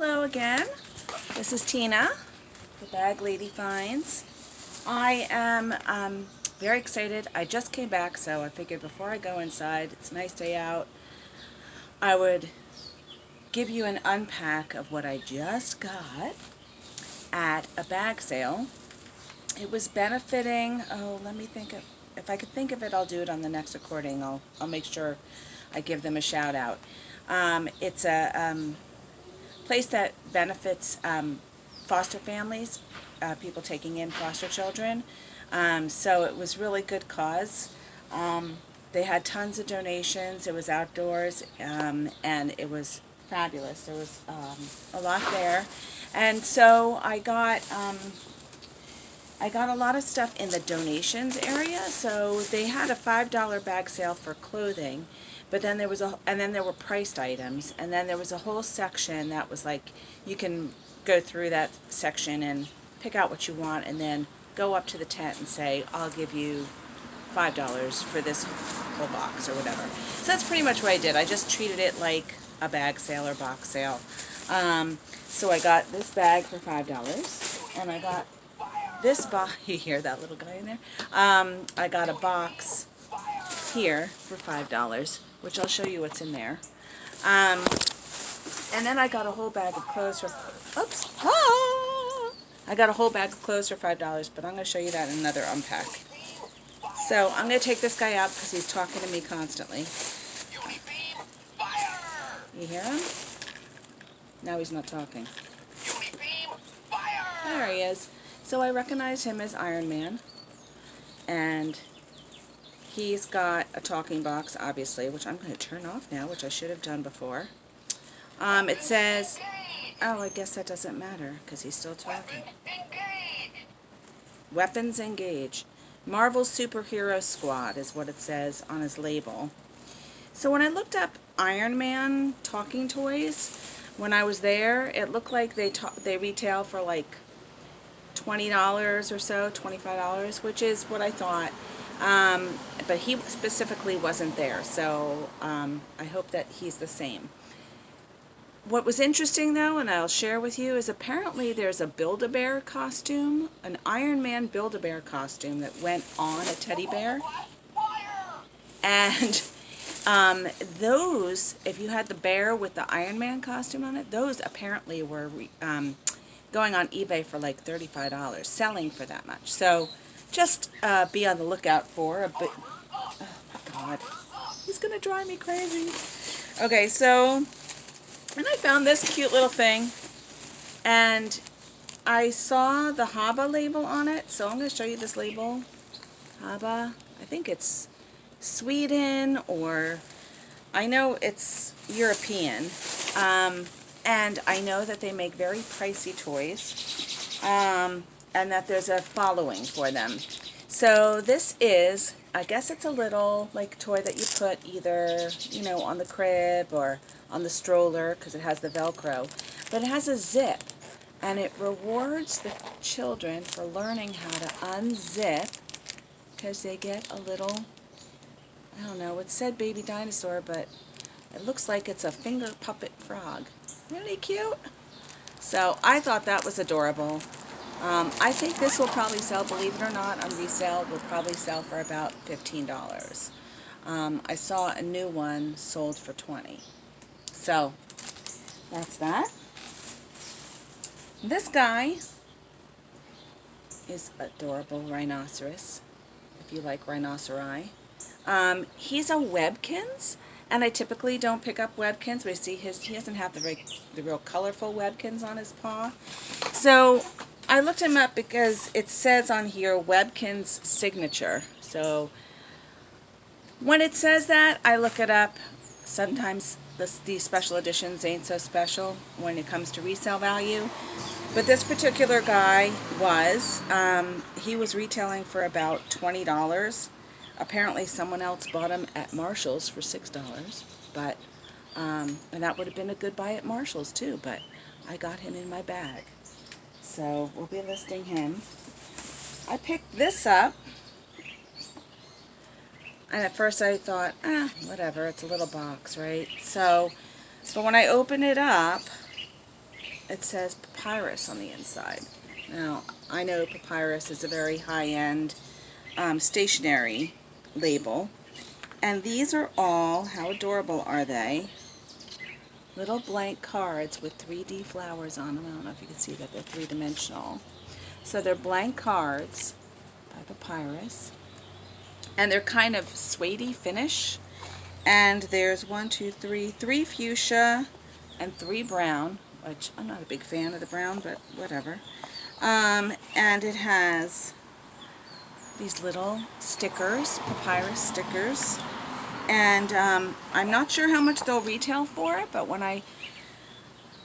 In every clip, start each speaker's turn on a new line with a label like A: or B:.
A: Hello again. This is Tina, the Bag Lady Finds. I am very excited. I just came back, so I figured before I go inside, it's a nice day out, I would give you an unpack of what I just got at a bag sale. It was benefiting, let me think of, if I could think of it, I'll do it on the next recording. I'll make sure I give them a shout out. It's a place that benefits foster families, people taking in foster children. So it was really good cause. They had tons of donations. It was outdoors, and it was fabulous. There was a lot there, and so I got a lot of stuff in the donations area. So they had a $5 bag sale for clothing, but then there was then there were priced items, and then there was a whole section that was like, you can go through that section and pick out what you want, and then go up to the tent and say, I'll give you $5 for this whole box or whatever. So that's pretty much what I did. I just treated it like a bag sale or box sale. So I got this bag for $5, and I got this box. You hear that little guy in there? I got a box here for $5, which I'll show you what's in there. And then I got a whole bag of clothes for, I got a whole bag of clothes for $5, but I'm going to show you that in another unpack. So I'm going to take this guy out because he's talking to me constantly. You hear him? Now he's not talking. There he is. So I recognize him as Iron Man, and he's got a talking box, obviously, which I'm going to turn off now, which I should have done before. It says, oh, I guess that doesn't matter because he's still talking. Weapons engage. Marvel Superhero Squad is what it says on his label. So when I looked up Iron Man talking toys, when I was there, it looked like they retail for like $20 or so, $25, which is what I thought. But he specifically wasn't there, so I hope that he's the same. What was interesting, though, and I'll share with you, is apparently there's a Build-A-Bear costume, an Iron Man Build-A-Bear costume that went on a teddy bear. And those, if you had the bear with the Iron Man costume on it, those apparently were going on eBay for like $35, selling for that much. So just be on the lookout for a bit. Oh my God, he's gonna drive me crazy. Okay, so, and I found this cute little thing, and I saw the Habba label on it, so I'm going to show you this label. Habba, I think it's Sweden, or I know it's European, and I know that they make very pricey toys, and that there's a following for them. So this is, I guess it's a little like toy that you put either, you know, on the crib or on the stroller because it has the Velcro, but it has a zip, and it rewards the children for learning how to unzip because they get a little, I don't know, it said baby dinosaur, but it looks like it's a finger puppet frog. Really cute. So I thought that was adorable. I think this will probably sell, believe it or not, on resale, will probably sell for about $15. I saw a new one sold for $20. So that's that. This guy is adorable rhinoceros, if you like rhinoceri. He's a Webkins, and I typically don't pick up Webkins, but I see he doesn't have the real colorful Webkins on his paw. So I looked him up because it says on here Webkins signature. So when it says that, I look it up. Sometimes these special editions ain't so special when it comes to resale value. But this particular guy was, he was retailing for about $20. Apparently someone else bought him at Marshall's for $6. But, and that would have been a good buy at Marshall's too, but I got him in my bag. So we'll be listing him. I picked this up, and at first I thought, whatever, it's a little box, right? So, but when I open it up, it says papyrus on the inside. Now, I know papyrus is a very high-end stationery label. And these are all, how adorable are they? Little blank cards with 3D flowers on them. I don't know if you can see that they're three-dimensional. So they're blank cards by papyrus. And they're kind of suede-y finish. And there's 3 fuchsia and 3 brown, which I'm not a big fan of the brown, but whatever. And it has these little stickers, papyrus stickers. And I'm not sure how much they'll retail for, but when I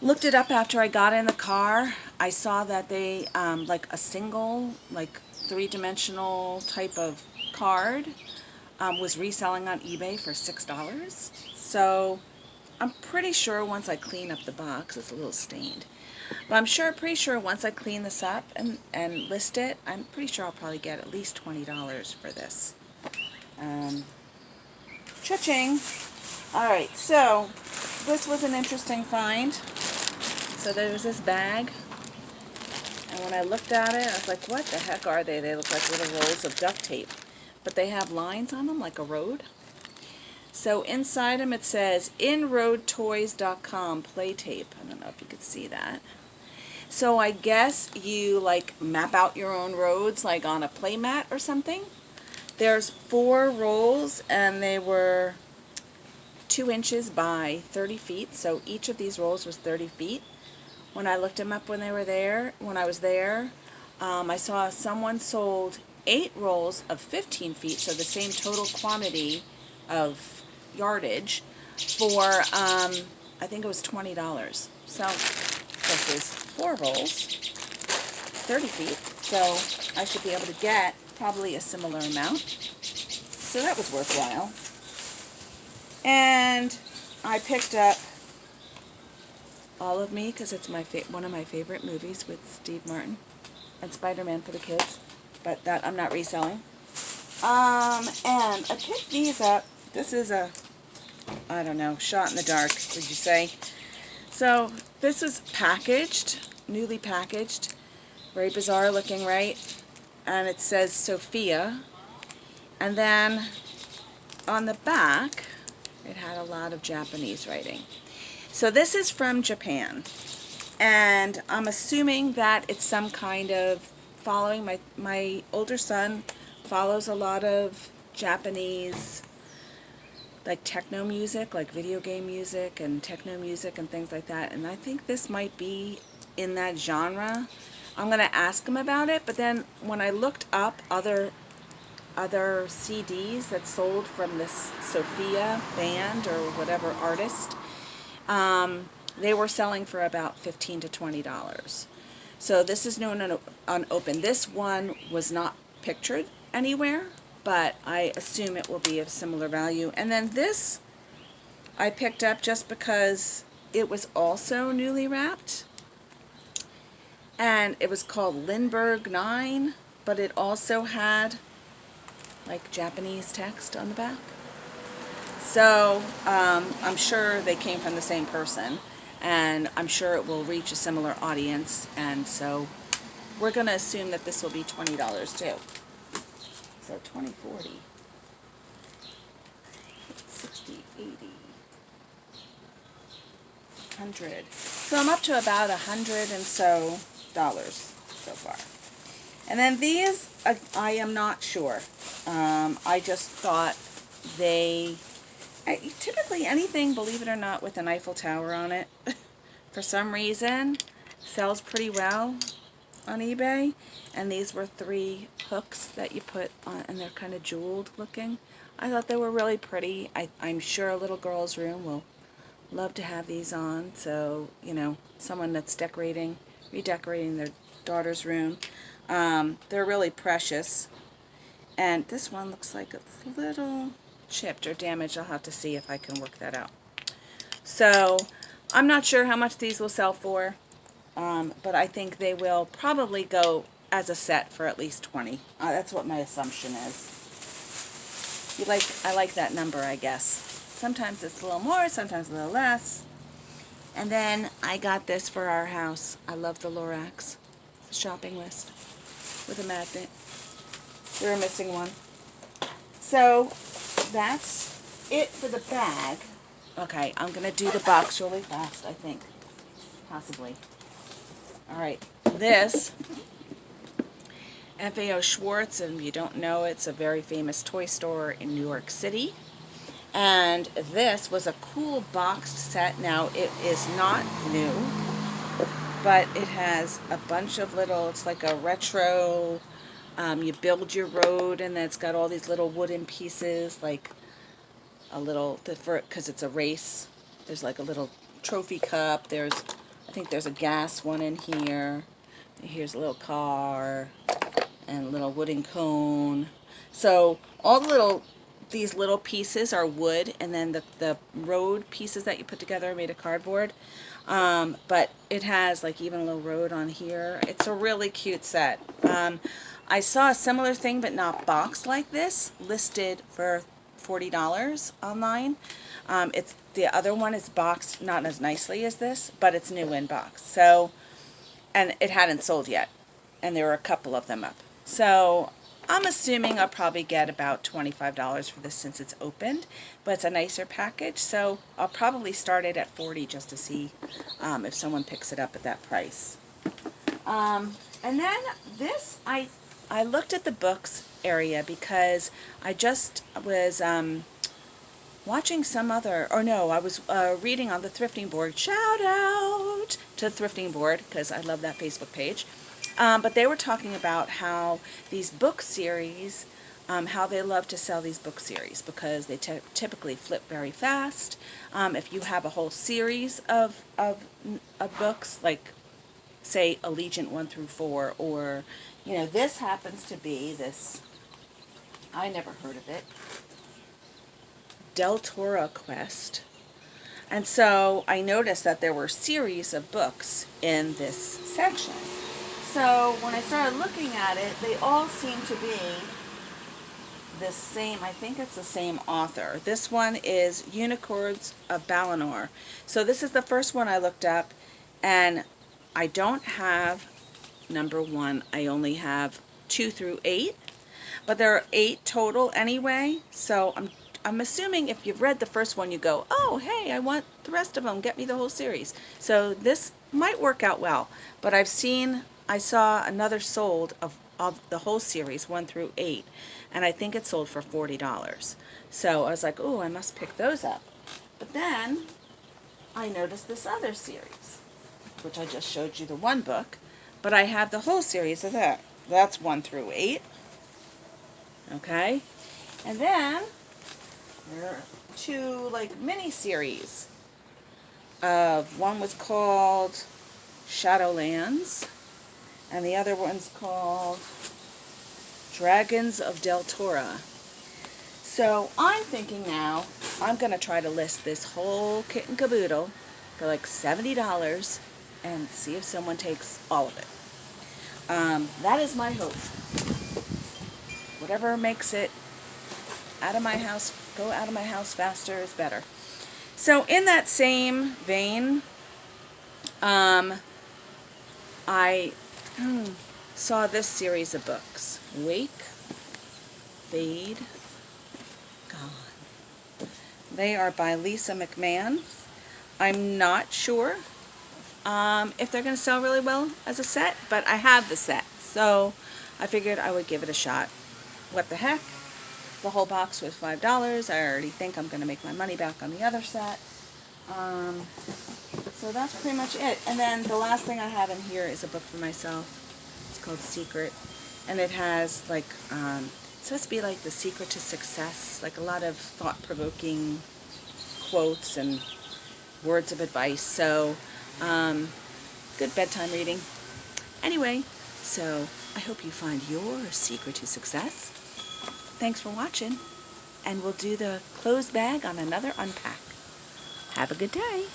A: looked it up after I got in the car, I saw that they, like a single, like 3-dimensional type of card was reselling on eBay for $6. So I'm pretty sure once I clean up the box, it's a little stained. But I'm pretty sure once I clean this up and list it, I'm pretty sure I'll probably get at least $20 for this. Cha-ching! Alright, so this was an interesting find. So there was this bag, and when I looked at it, I was like, what the heck are they? They look like little rolls of duct tape. But they have lines on them like a road. So inside them it says, inroadtoys.com play tape. I don't know if you could see that. So I guess you like map out your own roads like on a play mat or something. There's 4 rolls and they were 2 inches by 30 feet. So each of these rolls was 30 feet. When I looked them up when I was there, I saw someone sold 8 rolls of 15 feet, so the same total quantity of yardage for, I think it was $20. So this is 4 rolls, 30 feet, so I should be able to get probably a similar amount. So that was worthwhile. And I picked up All of Me, because it's one of my favorite movies with Steve Martin, and Spider-Man for the kids, but that I'm not reselling. And I picked these up. This is a, I don't know, shot in the dark, would you say? So this is packaged, newly packaged, very bizarre looking, right? And it says Sophia. And then on the back, it had a lot of Japanese writing. So this is from Japan, and I'm assuming that it's some kind of following. My older son follows a lot of Japanese, like techno music, like video game music and techno music and things like that, and I think this might be in that genre. I'm going to ask him about it, but then when I looked up other CDs that sold from this Sophia band or whatever artist, they were selling for about $15 to $20. So this is known on unopened. This one was not pictured anywhere, but I assume it will be of similar value. And then this I picked up just because it was also newly wrapped. And it was called Lindbergh 9, but it also had like Japanese text on the back. So I'm sure they came from the same person, and I'm sure it will reach a similar audience, and so we're going to assume that this will be $20 too. So 20, 40, 60, 80, 100. So I'm up to about $100 and so far. And then these, I am not sure. I just thought typically anything, believe it or not, with an Eiffel Tower on it, for some reason, sells pretty well on eBay. And these were 3 hooks that you put on, and they're kind of jeweled looking. I thought they were really pretty. I'm sure a little girl's room will love to have these on. So, you know, someone that's redecorating their daughter's room. They're really precious. And this one looks like it's a little chipped or damaged. I'll have to see if I can work that out. So I'm not sure how much these will sell for, but I think they will probably go as a set for at least 20. That's what my assumption is. I like that number, I guess. Sometimes it's a little more, sometimes a little less. And then I got this for our house. I love the Lorax shopping list with a magnet. We were missing one. So that's it for the bag. Okay, I'm going to do the box really fast, I think. Possibly. Alright, this FAO Schwartz, and if you don't know, it's a very famous toy store in New York City. And this was a cool boxed set. Now, it is not new, but it has a bunch of little, it's like a retro, you build your road, and then it's got all these little wooden pieces, like a little, because it's a race, there's like a little trophy cup, I think there's a gas one in here, here's a little car, and a little wooden cone. So, all these little pieces are wood, and then the road pieces that you put together are made of cardboard. But it has like even a little road on here. It's a really cute set. I saw a similar thing, but not boxed like this, listed for $40 online. The other one is boxed not as nicely as this, but it's new in box. So, and it hadn't sold yet, and there were a couple of them up. So I'm assuming I'll probably get about $25 for this since it's opened, but it's a nicer package, so I'll probably start it at $40 just to see if someone picks it up at that price. And then this, I looked at the books area because I just was watching some other, or no, I was reading on the thrifting board. Shout out to Thrifting Board, because I love that Facebook page. But they were talking about how these book series, how they love to sell these book series because they typically flip very fast. If you have a whole series of books, like say Allegiant 1 through 4, or this happens to be this. I never heard of it. Del Toro Quest. And so I noticed that there were series of books in this section. So when I started looking at it, they all seem to be the same. I think it's the same author. This one is Unicorns of Balinor. So this is the first one I looked up, and I don't have number 1. I only have 2 through 8, but there are 8 total anyway. So I'm assuming if you've read the first one, you go, oh, hey, I want the rest of them. Get me the whole series. So this might work out well, but I saw another sold of the whole series, 1 through 8, and I think it sold for $40. So I was like, oh, I must pick those up. But then I noticed this other series, which I just showed you the one book, but I have the whole series of that. That's 1 through 8. Okay? And then there are 2 like mini-series. One was called Shadowlands, and the other one's called Dragons of Del Toro. So I'm thinking now I'm going to try to list this whole kit and caboodle for like $70 and see if someone takes all of it. That is my hope. Whatever makes it out of my house, go out of my house faster is better. So in that same vein, I saw this series of books. Wake, Fade, Gone. They are by Lisa McMahon. I'm not sure if they're going to sell really well as a set, but I have the set, so I figured I would give it a shot. What the heck? The whole box was $5. I already think I'm going to make my money back on the other set. So that's pretty much it. And then the last thing I have in here is a book for myself. It's called Secret. And it has like, it's supposed to be like the secret to success, like a lot of thought-provoking quotes and words of advice. So, good bedtime reading. Anyway, so I hope you find your secret to success. Thanks for watching, and we'll do the closed bag on another unpack. Have a good day.